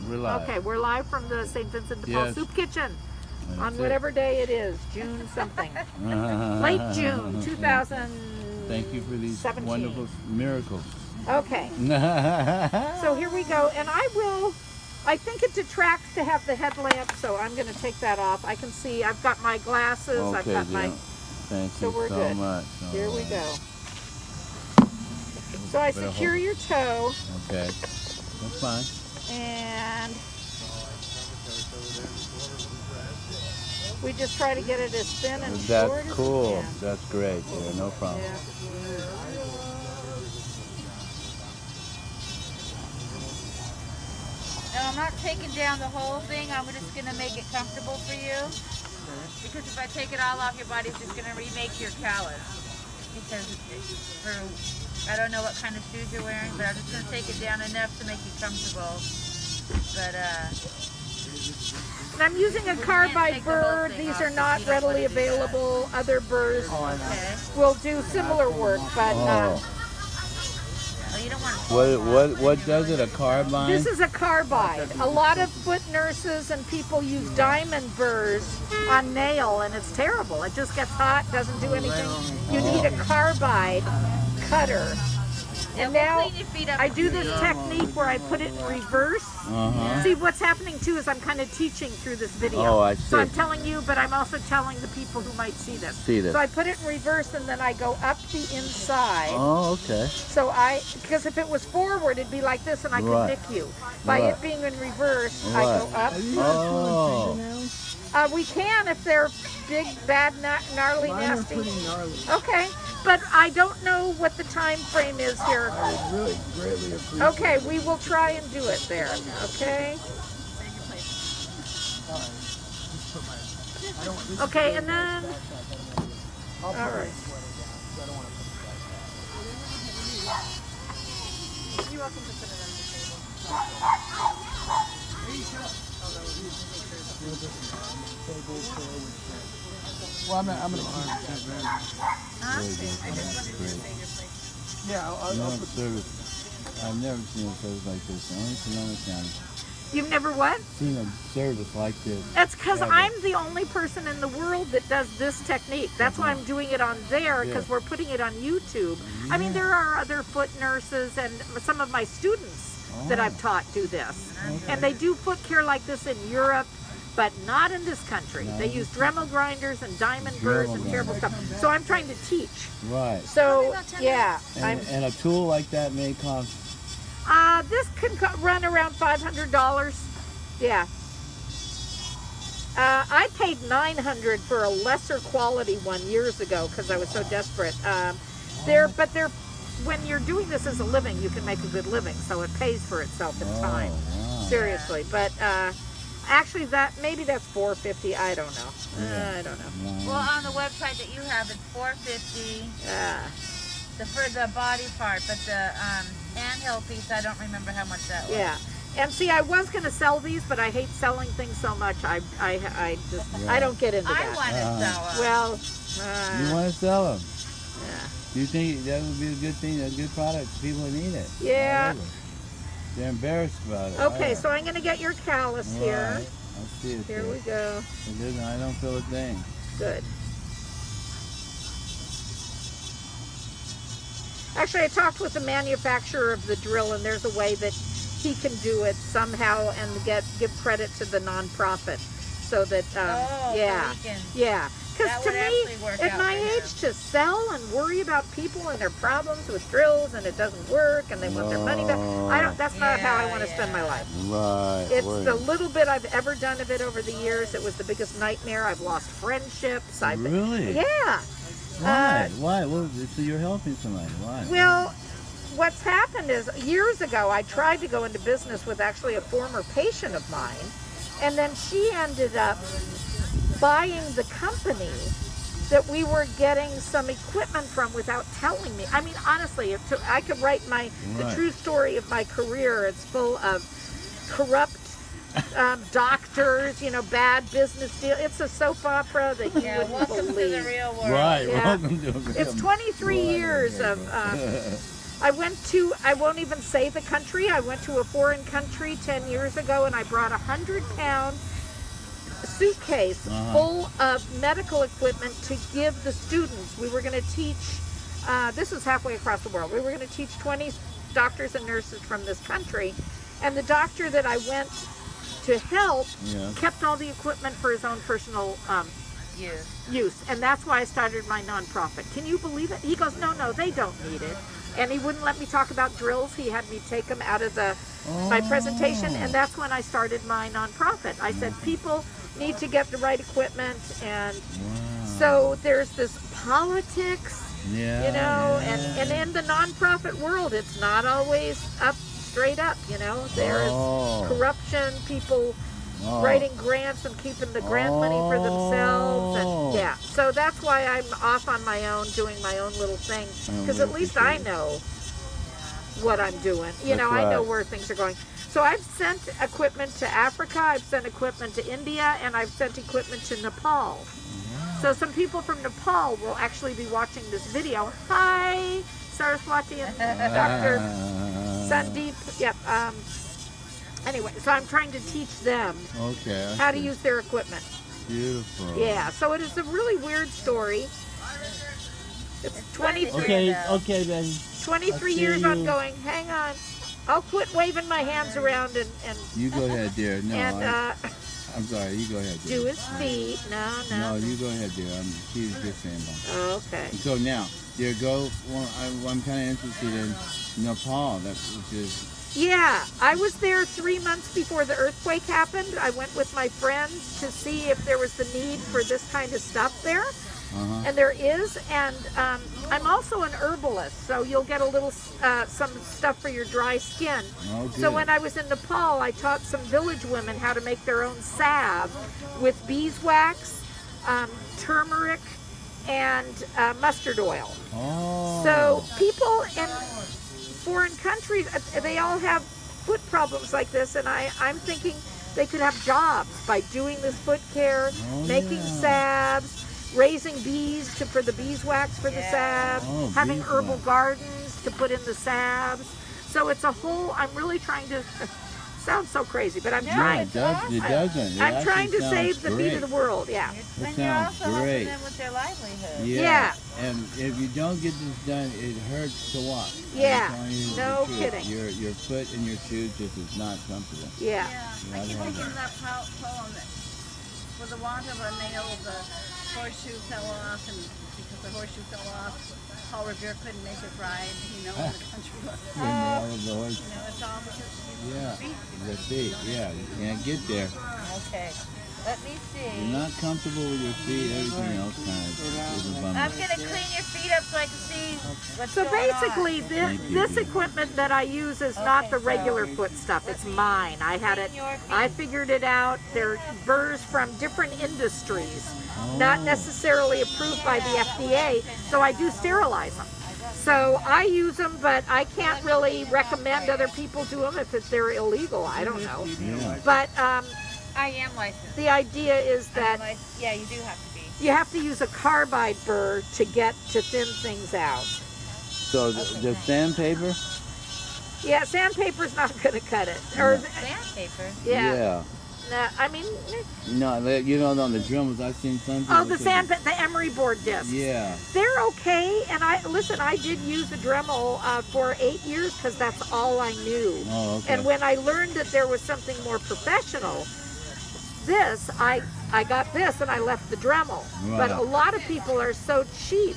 We're live. Okay, we're live from the St. Vincent de Paul Yes. Soup Kitchen That's on it. whatever day it is, June something. Late June 2017. Thank you for these wonderful miracles. Okay, so here we go, and I think it detracts to have the headlamp, so I'm going to take that off. I can see, I've got my glasses, Okay, I've got my, thank so you we're so good. much. Here we go. So I secure your toe. Okay, that's fine. And we just try to get it as thin and short That's as cool. we can. That's great. Yeah, no problem. Yeah. Now I'm not taking down the whole thing. I'm just going to make it comfortable for you. Because if I take it all off, your body's just going to remake your callus. Because I don't know what kind of shoes you're wearing, but I'm just going to take it down enough to make you comfortable. But And I'm using a carbide burr. These are not readily available. Other burrs will do similar work, but you don't want to. What does it? A carbine? this is a carbide. A lot of foot nurses and people use diamond burrs on nail, and it's terrible. It just gets hot, doesn't do anything. You need a carbide cutter. And now I do this technique where I put it in reverse. See, what's happening too is I'm kind of teaching through this video. Oh, I see. So I'm telling you, but I'm also telling the people who might see this. So I put it in reverse and then I go up the inside. Oh, okay. So because if it was forward, it'd be like this and I could nick you. By it being in reverse, I go up. We can if they're big, bad, gnarly, nasty. Okay, but I don't know what the time frame is here. I really greatly appreciate it. Okay, we will try and do it there. Okay. Okay, and then. All right. You're welcome to put it on the table. Well, I'm gonna yeah, I'll put service. I've never seen a service like this. Only in Sonoma County. You've never what? Seen a service like this. That's because I'm the only person in the world that does this technique. That's why I'm doing it on there, because we're putting it on YouTube. I mean, there are other foot nurses and some of my students that I've taught do this. And they do foot care like this in Europe, but not in this country. They use Dremel grinders and diamond burrs and terrible stuff. So I'm trying to teach. Right. So, yeah. And a tool like that may cost? This can run around $500. Yeah. I paid $900 for a lesser quality one years ago because I was so desperate. When you're doing this as a living, you can make a good living, so it pays for itself in time. Wow. Seriously, but actually, maybe that's $450. I don't know. I don't know. Well, on the website that you have, it's $450. For the body part, but the handheld piece, I don't remember how much that was. Yeah. And see, I was going to sell these, but I hate selling things so much. I don't get into that. I want to sell them. Well, you want to sell them? Yeah. Do you think that would be a good thing? A good product? People need it. Yeah. They're embarrassed about it. Okay, so I'm going to get your callus here. Right. I see it. Here we go. I don't feel a thing. Good. Actually, I talked with the manufacturer of the drill, and there's a way that he can do it somehow and give credit to the nonprofit, so that yeah. Because to me, at my age, to sell and worry about people and their problems with drills and it doesn't work and they want their money back, that's not how I want to spend my life. Right. It's the little bit I've ever done of it over the years. It was the biggest nightmare. I've lost friendships. Really? Yeah. Why? Well, so you're helping somebody. Why? Well, what's happened is years ago I tried to go into business with actually a former patient of mine, and then she ended up buying the company that we were getting some equipment from without telling me. I mean, honestly, I could write the true story of my career. It's full of corrupt doctors, bad business deal. It's a soap opera that you wouldn't believe. To the real world. Right. Yeah. Welcome to It's 23 years of I went to, I won't even say the country, I went to a foreign country 10 years ago and I brought a 100-pound suitcase full of medical equipment to give the students. We were going to teach, this was halfway across the world, we were going to teach 20 doctors and nurses from this country. And the doctor that I went to help kept all the equipment for his own personal use. And that's why I started my nonprofit. Can you believe it? He goes, no, they don't need it. And he wouldn't let me talk about drills. He had me take them out of my presentation. And that's when I started my nonprofit. I said, people need to get the right equipment. And so there's this politics, you know, and in the nonprofit world, it's not always straight up, you know. There's corruption, people writing grants and keeping the grant money for themselves, and so that's why I'm off on my own, doing my own little thing, because at least I know what I'm doing. You know, I know where things are going. So I've sent equipment to Africa, I've sent equipment to India, and I've sent equipment to Nepal. So some people from Nepal will actually be watching this video. Hi, Saraswati and Dr. Sandeep. Yep. Anyway, so I'm trying to teach them how to use their equipment. Beautiful. Yeah, so it is a really weird story. It's 23, okay, Ben. 23 years ongoing. Hang on. I'll quit waving my hands around and You go ahead, dear. No, and, I'm sorry. You go ahead, dear. do his feet. No. No, you go ahead, dear. She's just saying about it. Okay. So now, dear, go. Well, I'm kind of interested in Nepal. Which is. Yeah, I was there 3 months before the earthquake happened. I went with my friends to see if there was the need for this kind of stuff there. And there is, and I'm also an herbalist, so you'll get a little, some stuff for your dry skin. So when I was in Nepal, I taught some village women how to make their own salve with beeswax, turmeric, and mustard oil. So people in foreign countries, they all have foot problems like this, and I'm thinking they could have jobs by doing this foot care, making salves, raising bees for the beeswax for the salve, having herbal gardens to put in the salves. So it's a whole, I'm really trying to, sounds so crazy, but I'm trying. It doesn't. I'm trying to save the beat of the world, That And you're sounds also helping great. them with their livelihood. Yeah. And if you don't get this done, it hurts to walk. Yeah. I'm telling you No the truth. kidding. Your foot and your shoe just is not comfortable. Yeah. I keep thinking of that poem that for the want of a nail, the horseshoe fell off, and because the horseshoe fell off, Paul Revere couldn't make it ride, you know, in the country. The nail of the horse. You know, it's all because The feet. Yeah, you can't get there. Okay, let me see. You're not comfortable with your feet. Everything else kind of is a bummer. I'm gonna clean your feet up so I can see what's So going basically, on. this equipment that I use is not the regular foot stuff. It's mine. I had it. I figured it out. They're burrs from different industries, not necessarily approved by the FDA. So I do sterilize them. So I use them, but I can't really recommend other people do them if they're illegal. I don't know. But I am licensed. the idea is that Yeah, you do have to be. you have to use a carbide burr to thin things out. So the sandpaper? Yeah, sandpaper's not going to cut it. Or Sandpaper. yeah. No, I mean, No, you know, on the Dremels, I've seen some people. the emery board discs. Yeah. They're okay, and I did use a Dremel for 8 years because that's all I knew. Oh, okay. And when I learned that there was something more professional, I got this and I left the Dremel. Right. But a lot of people are so cheap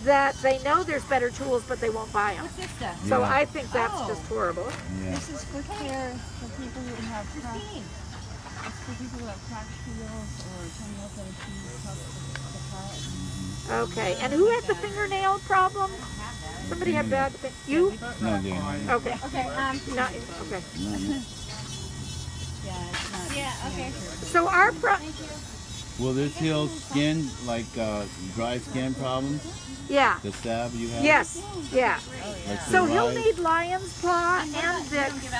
that they know there's better tools, but they won't buy them. What's this stuff? So Yeah. I think that's just horrible. Yeah. This is foot care for people who have cracked. It's for people who have cracked heels or toenails that are too tough to cut. Okay, and who had the fingernail problem? Somebody had bad. You? No, dear. Okay. Okay, Not, okay. yeah, it's not. Yeah, okay. So our Will this heal skin, like dry skin problems? yeah. The salve you have? Yes. Yeah. Like So the he'll rise? need lion's paw and Vicks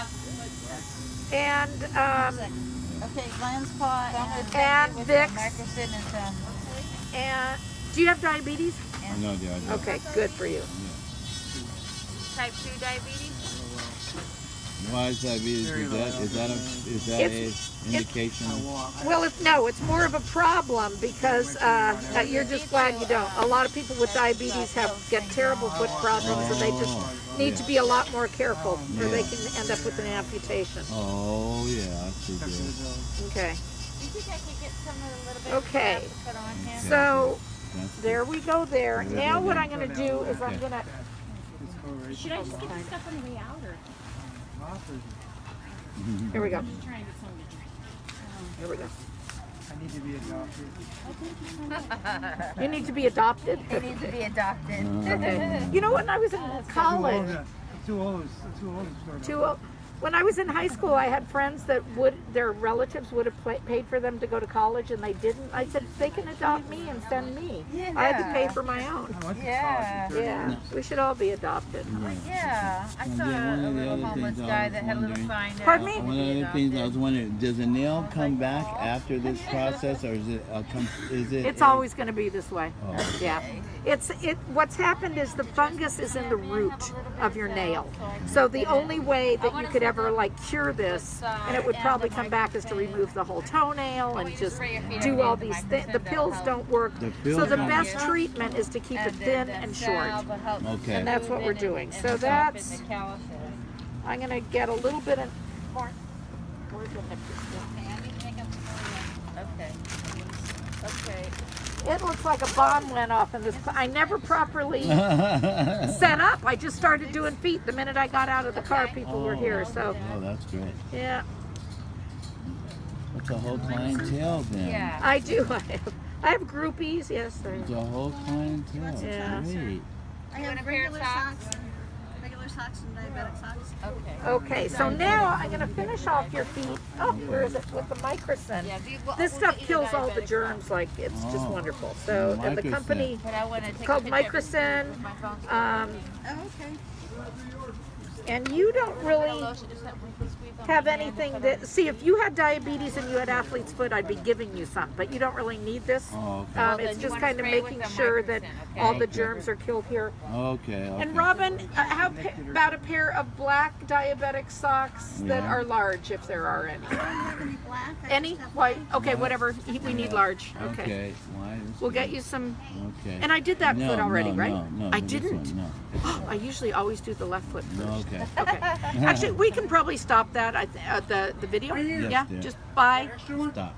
and Okay, lion's paw and Vicks Microcin and some. and do you have diabetes? No, dear. I don't. Okay, good for you. type 2 diabetes? Why is diabetes? Is that a indication? Well, it's more of a problem because you're just glad you don't. A lot of people with diabetes get terrible foot problems, and they just need to be a lot more careful, or they can end up with an amputation. Oh yeah, I see that. Okay. Do you think I could get some of the little bit Okay. to put on him? So That's there we go. There. Now what I'm going to do is I'm going to. Should I just get the stuff on the way out, or Here we go. I'm trying to get some to drink? Here we go. I need to be adopted. You need to be adopted. They need to be adopted. Okay. You know, when I was in college, Too old. when I was in high school, I had friends that their relatives would have paid for them to go to college, and they didn't. I said, they can adopt me and send me. I had to pay for my own. Yeah. Yeah, we should all be adopted. Yeah. I saw Yeah, one a of the little other homeless things I guy was that had a little wondering- sign there. Pardon me? One of the things I was wondering, does a nail come back after this process, or is it? It's always going to be this way. Oh. Yeah. What's happened is the fungus is in the root of your nail. So the only way that you could ever cure this, and it would probably come back, is to remove the whole toenail and just do all these things. The pills don't work. So the best treatment is to keep it thin and short. Okay. And that's what we're doing. So that's, I'm going to get a little bit of more. Where's the Okay. It looks like a bomb went off in this. I never properly set up. I just started doing feet the minute I got out of the car. People were here, so Oh, that's great. yeah, It's a whole clientele then. Yeah. I do. I have groupies. Yes, It's a whole clientele. Yeah. Great. I You want a have pair of regular socks? socks, regular socks and diabetic socks. Okay. Okay, so now I'm going to finish off your feet. Oh, where is it? With the microcin. Yeah, This we'll stuff get you kills the all the diabetic germs. It's just Oh. wonderful. So, and the Microcin. company, But I want to take called a picture of it. Microcin. My phone's Oh, okay. And you don't really lotion, just have one squeeze on have my hand anything and put that, see, if you had diabetes and you had athlete's foot, I'd be giving you some, but you don't really need this. Oh, okay. Well, then It's you just wanna kind of spray it with making the sure that Microcin, okay? all the Okay. germs are killed here. Okay. And Robin, about a pair of black diabetic socks that Yeah. are large, if there are any. I don't have any black. I Any? just have White? white. Okay, whatever. We need large. Okay. Okay. Why is We'll get that? you some. Okay. And I did that No, foot already, no, right? No, I this didn't. one, no. I usually always do the left foot first. No, okay. Okay. Actually, we can probably stop that. The video. Yes, Yeah. dear. Just bye. Stop. Yeah.